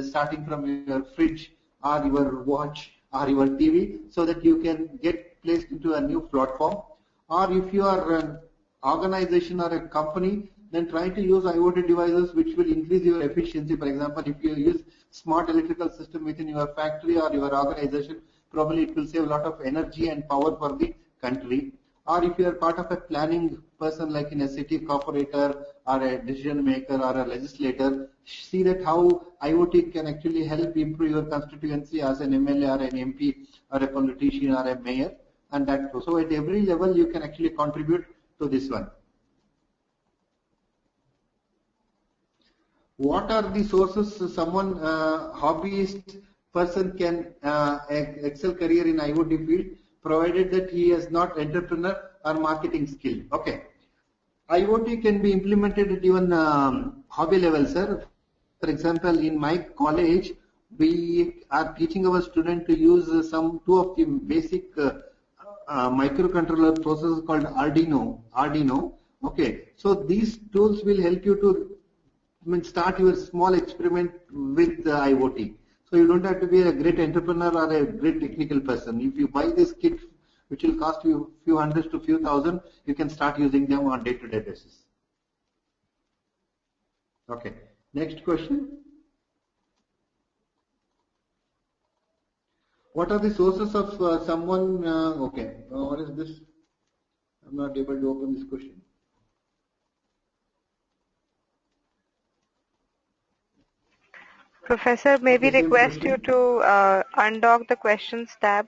starting from your fridge or your watch or your TV, so that you can get placed into a new platform. Or if you are an organization or a company, then try to use IoT devices which will increase your efficiency. For example, if you use smart electrical system within your factory or your organization, probably it will save a lot of energy and power for the country. Or if you are part of a planning person like in a city corporator or a decision maker or a legislator, see that how IoT can actually help improve your constituency as an MLA or an MP or a politician or a mayor. And that so at every level you can actually contribute to this one. What are the sources someone hobbyist person can excel career in IoT field, provided that he is not entrepreneur or marketing skill? Okay, IoT can be implemented at even hobby level, sir. For example, in my college, we are teaching our students to use two of the basic microcontroller processors called Arduino. Okay, so these tools will help you to start your small experiment with the IoT. So you don't have to be a great entrepreneur or a great technical person. If you buy this kit, which will cost you few hundreds to few thousand, you can start using them on day-to-day basis. Okay, next question. What are the sources of someone? Okay, what is this? I'm not able to open this question. Professor, may we request you to undock the questions tab,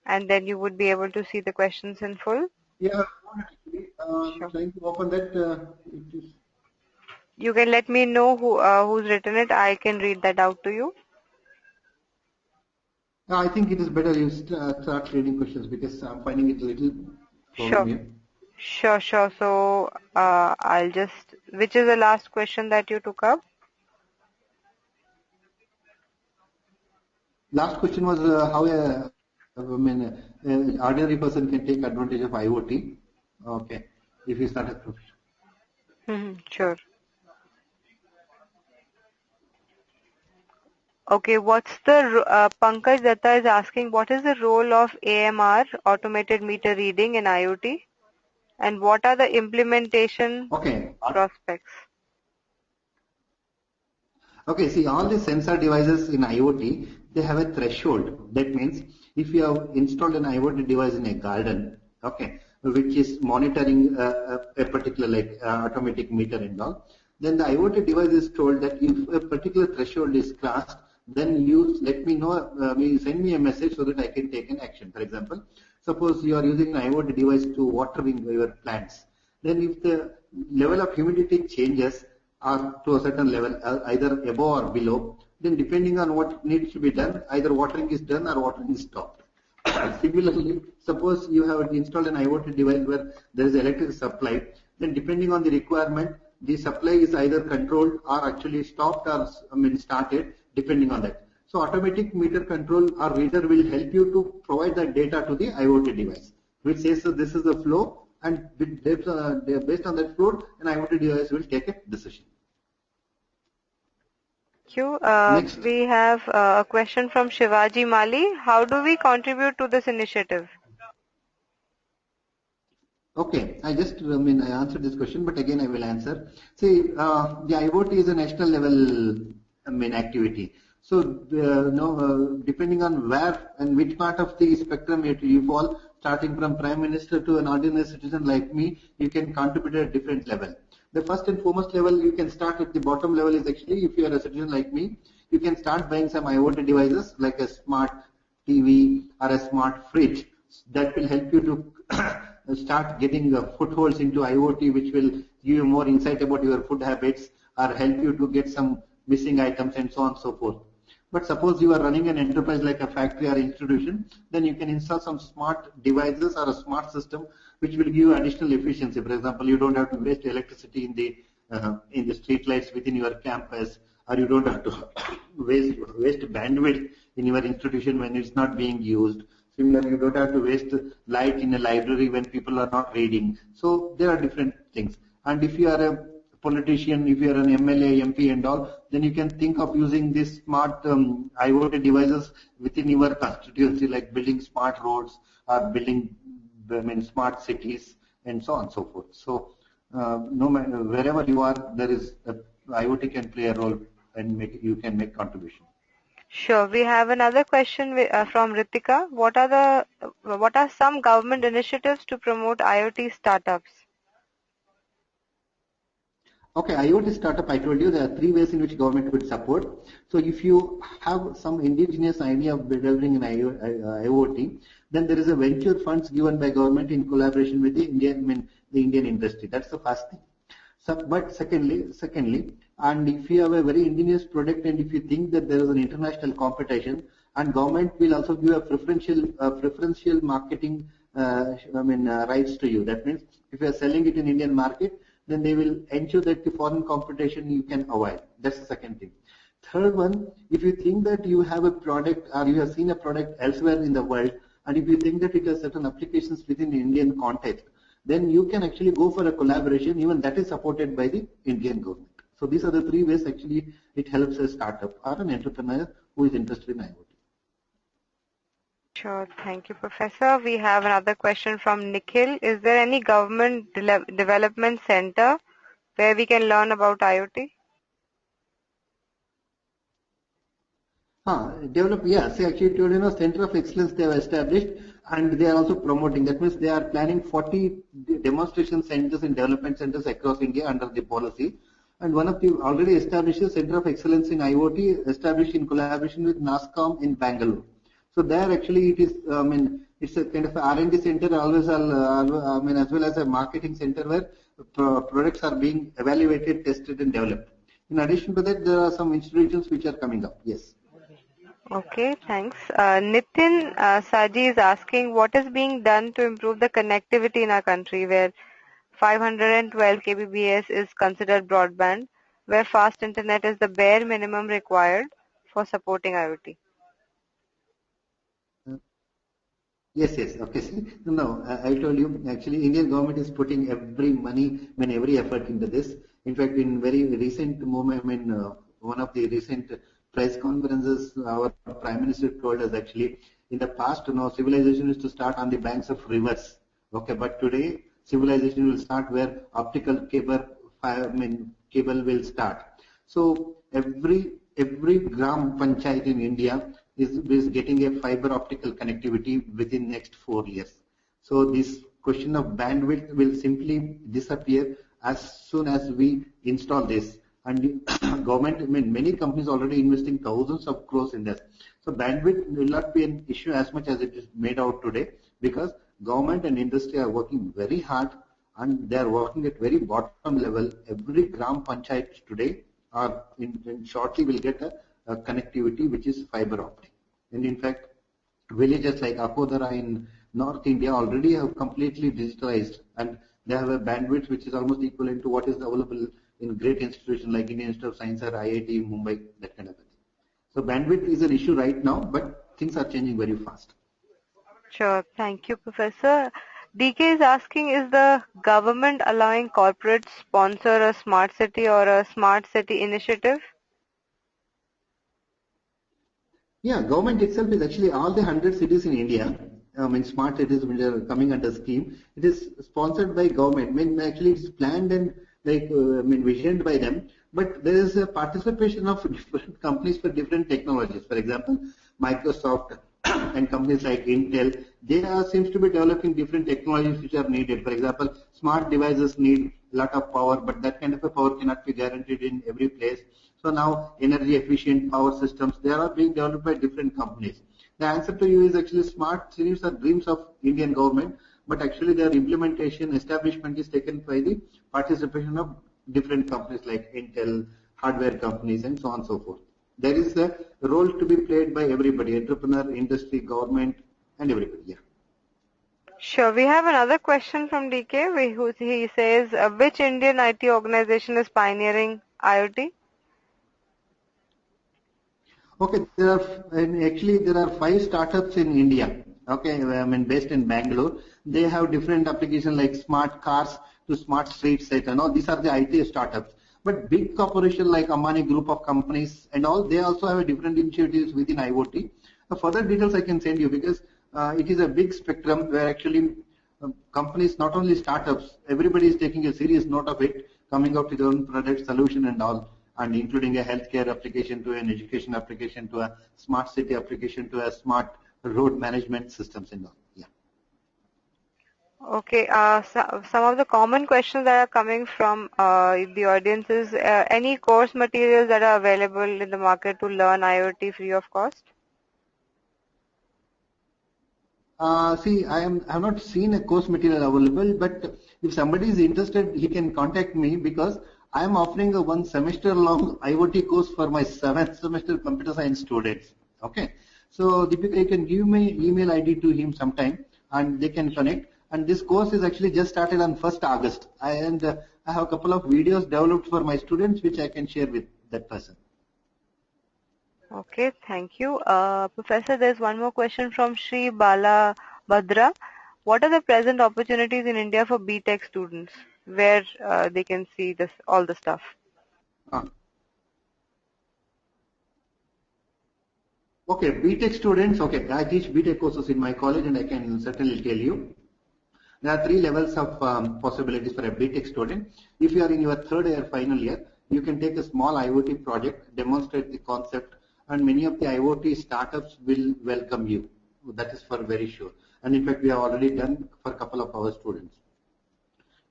and then you would be able to see the questions in full? Yeah, Sure. trying to open that. You can let me know who's written it. I can read that out to you. I think it is better you start reading questions because I'm finding it a little problem here. Sure. So I'll just, which is the last question that you took up? Last question was how an ordinary person can take advantage of IoT. Okay, if you start a profession. Sure. Okay, what's the, Pankaj Datta is asking, what is the role of AMR, automated meter reading in IoT? And what are the implementation Okay. prospects? Okay, see all the sensor devices in IoT, they have a threshold. That means if you have installed an IoT device in a garden, okay, which is monitoring a particular like automatic meter and all, then the IoT device is told that if a particular threshold is crossed, then you let me know, send me a message so that I can take an action. For example, suppose you are using an IoT device to watering your plants. Then if the level of humidity changes, or to a certain level, either above or below, then depending on what needs to be done, either watering is done or watering is stopped. Similarly, suppose you have installed an IoT device where there is electric supply, then depending on the requirement, the supply is either controlled or actually stopped or started, depending on that. So automatic meter control or reader will help you to provide that data to the IoT device, which says so this is the flow, and based on that flow, an IoT device will take a decision. Thank you. Next. We have a question from Shivaji Mali. How do we contribute to this initiative? Okay, I answered this question, but again I will answer. See, the IoT is a national level, activity. So, depending on where and which part of the spectrum you fall, starting from Prime Minister to an ordinary citizen like me, you can contribute at a different level. The first and foremost level you can start at the bottom level is actually, if you are a citizen like me, you can start buying some IoT devices like a smart TV or a smart fridge. That will help you to start getting footholds into IoT, which will give you more insight about your food habits or help you to get some missing items and so on and so forth. But suppose you are running an enterprise like a factory or institution, then you can install some smart devices or a smart system which will give you additional efficiency. For example, you don't have to waste electricity in the street lights within your campus, or you don't have to waste bandwidth in your institution when it's not being used. Similarly, you don't have to waste light in a library when people are not reading. So there are different things. And if you are a politician, if you are an MLA, MP and all, then you can think of using these smart IoT devices within your constituency, like building smart roads or building smart cities and so on and so forth. So no matter wherever you are, there is IoT can play a role and you can make contribution. Sure. We have another question from Ritika. What are some government initiatives to promote IoT startups? Okay, IoT startup, I told you there are three ways in which government would support. So if you have some indigenous idea of developing an IoT, then there is a venture funds given by government in collaboration with the Indian industry. That's the first thing. So, but secondly, and if you have a very indigenous product and if you think that there is an international competition, and government will also give a preferential marketing rights to you. That means if you are selling it in Indian market, then they will ensure that the foreign competition you can avoid. That's the second thing. Third one, if you think that you have a product or you have seen a product elsewhere in the world, and if you think that it has certain applications within the Indian context, then you can actually go for a collaboration, even that is supported by the Indian government. So these are the three ways actually it helps a startup or an entrepreneur who is interested in IoT. Sure. Thank you, Professor. We have another question from Nikhil. Is there any government development center where we can learn about IoT? Yeah. See, actually, Center of Excellence they have established and they are also promoting. That means they are planning 40 demonstration centers and development centers across India under the policy. And one of the already established Center of Excellence in IoT established in collaboration with NASCOM in Bangalore. So there actually it is, it's a kind of R&D center always, as well as a marketing center where products are being evaluated, tested and developed. In addition to that, there are some institutions which are coming up. Yes. Okay, thanks. Nitin Saji is asking what is being done to improve the connectivity in our country where 512 kbps is considered broadband, where fast internet is the bare minimum required for supporting IoT. Yes. Okay. See, no, I told you actually Indian government is putting every money and every effort into this. In fact, in very recent moment, one of the recent press conferences, our Prime Minister told us actually in the past, civilization used to start on the banks of rivers. Okay, but today civilization will start where optical cable will start. So every gram panchayat in India is getting a fiber optical connectivity within next 4 years. So this question of bandwidth will simply disappear as soon as we install this. And government, many companies already investing thousands of crores in this. So bandwidth will not be an issue as much as it is made out today, because government and industry are working very hard and they are working at very bottom level. Every gram panchayat today or shortly will get a connectivity which is fiber optic. And in fact, villages like Akodara in North India already have completely digitalized, and they have a bandwidth which is almost equivalent to what is available in great institutions like Indian Institute of Science or IIT Mumbai, that kind of thing. So bandwidth is an issue right now, but things are changing very fast. Sure. Thank you, Professor. DK is asking, is the government allowing corporates sponsor a smart city or a smart city initiative? Yeah, government itself is actually all the 100 cities in India. Smart cities which are coming under scheme. It is sponsored by government. Actually it's planned and visioned by them. But there is a participation of different companies for different technologies. For example, Microsoft and companies like Intel, they seems to be developing different technologies which are needed. For example, smart devices need a lot of power, but that kind of a power cannot be guaranteed in every place. So now energy efficient power systems, they are being developed by different companies. The answer to you is actually smart cities are dreams of Indian government, but actually their implementation establishment is taken by the participation of different companies like Intel, hardware companies, and so on and so forth. There is a role to be played by everybody, entrepreneur, industry, government, and everybody. Yeah. Sure. We have another question from DK. He says, which Indian IT organization is pioneering IoT? Okay, actually there are 5 startups in India. Okay, based in Bangalore. They have different applications like smart cars to smart streets, and all. These are the IT startups. But big corporation like Ambani Group of companies and all, they also have a different initiatives within IoT. Further details I can send you, because it is a big spectrum where actually companies, not only startups, everybody is taking a serious note of it, coming up with their own product solution and all, and including a healthcare application to an education application to a smart city application to a smart road management systems and all. Yeah. Okay. Some of the common questions that are coming from the audience is, any course materials that are available in the market to learn IoT free of cost? See, I have not seen a course material available, but if somebody is interested, he can contact me, because I am offering a 1 semester long IoT course for my 7th semester computer science students. Okay, so Deepika, you can give me email ID to him sometime, and they can connect. And this course is actually just started on 1st August, and I have a couple of videos developed for my students, which I can share with that person. Okay, thank you. Professor, there's one more question from Sri Bala Bhadra. What are the present opportunities in India for B.Tech students, where they can see this all the stuff? Uh, okay, BTech students. Okay, I teach BTech courses in my college, and I can certainly tell you. There are 3 levels of possibilities for a BTech student. If you are in your 3rd year, final year, you can take a small IoT project, demonstrate the concept, and many of the IoT startups will welcome you. That is for very sure. And in fact, we have already done for a couple of our students.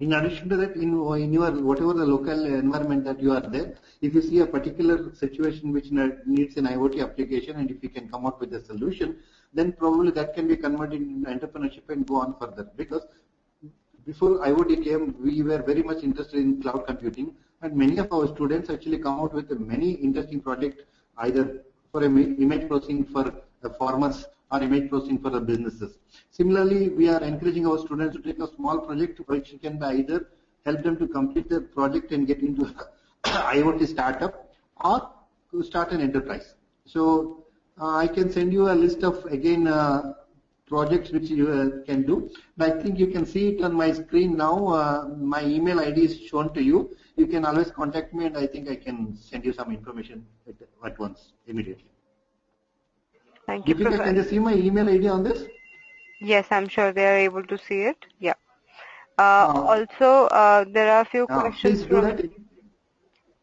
In addition to that, in your whatever the local environment that you are there, if you see a particular situation which needs an IoT application, and if you can come up with a solution, then probably that can be converted into entrepreneurship and go on further. Because before IoT came, we were very much interested in cloud computing, and many of our students actually come out with many interesting projects, either for image processing for farmers or image processing for the businesses. Similarly, we are encouraging our students to take a small project which can either help them to complete their project and get into IoT startup, or to start an enterprise. So I can send you a list of again projects which you can do. But I think you can see it on my screen now. My email ID is shown to you. You can always contact me, and I think I can send you some information at once, immediately. Thank you, Deepika, can Professor. you see my email ID on this? Yes, I'm sure they are able to see it. Yeah. Also, there are a few questions Please do from,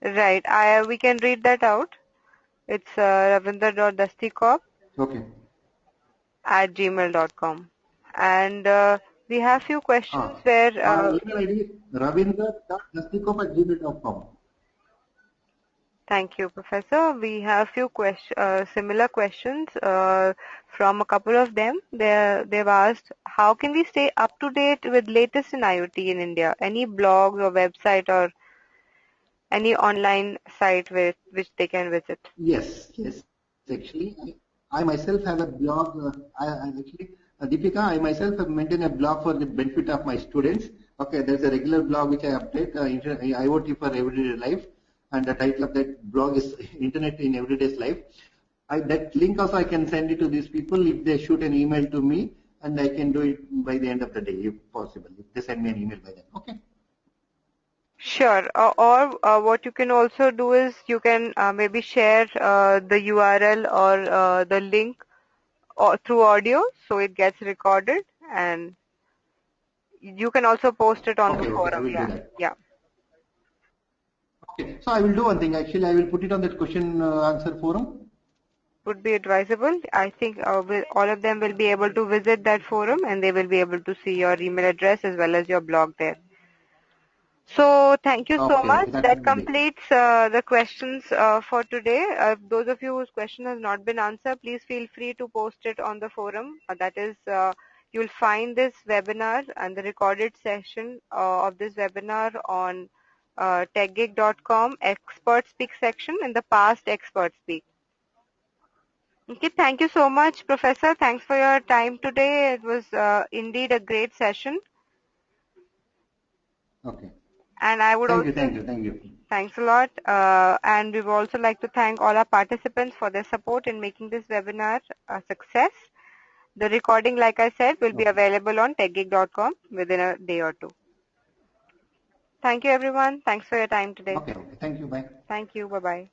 that. right, we can read that out. It's ravinder.dastikop Okay. at gmail.com. And we have few questions where, My email ID is ravindra.nastikov@gmail.com. thank you, Professor. We have few similar questions from a couple of them. They've asked, how can we stay up to date with latest in IoT in India? Any blogs or website or any online site which they can visit? Yes. Actually, I myself have a blog. Deepika, I myself have maintained a blog for the benefit of my students. Okay, there's a regular blog which I update, IoT for Everyday Life, and the title of that blog is Internet in Everyday's Life. That link also I can send it to these people if they shoot an email to me, and I can do it by the end of the day if possible. If they send me an email by then. Okay. Sure. Or what you can also do is you can maybe share the URL or the link or through audio, so it gets recorded, and you can also post it on the Okay, I forum. will do Yeah, that. yeah, Okay, so I will do one thing. Actually, I will put it on that question answer forum. would be advisable. I think all of them will be able to visit that forum, and they will be able to see your email address as well as your blog there. So thank you so much. Okay, that That would be great. completes the questions for today. Those of you whose question has not been answered, please feel free to post it on the forum. That is, you'll find this webinar and the recorded session of this webinar on techgig.com expert speak section in the past expert speak. Okay, thank you so much, Professor. Thanks for your time today. It was indeed a great session. Okay. And I would also, Thank you. thanks a lot. And we would also like to thank all our participants for their support in making this webinar a success. The recording, like I said, will be Okay. available on techgig.com within a day or two. Thank you, everyone. Thanks for your time today. Okay. Thank you. Bye. Thank you. Bye-bye.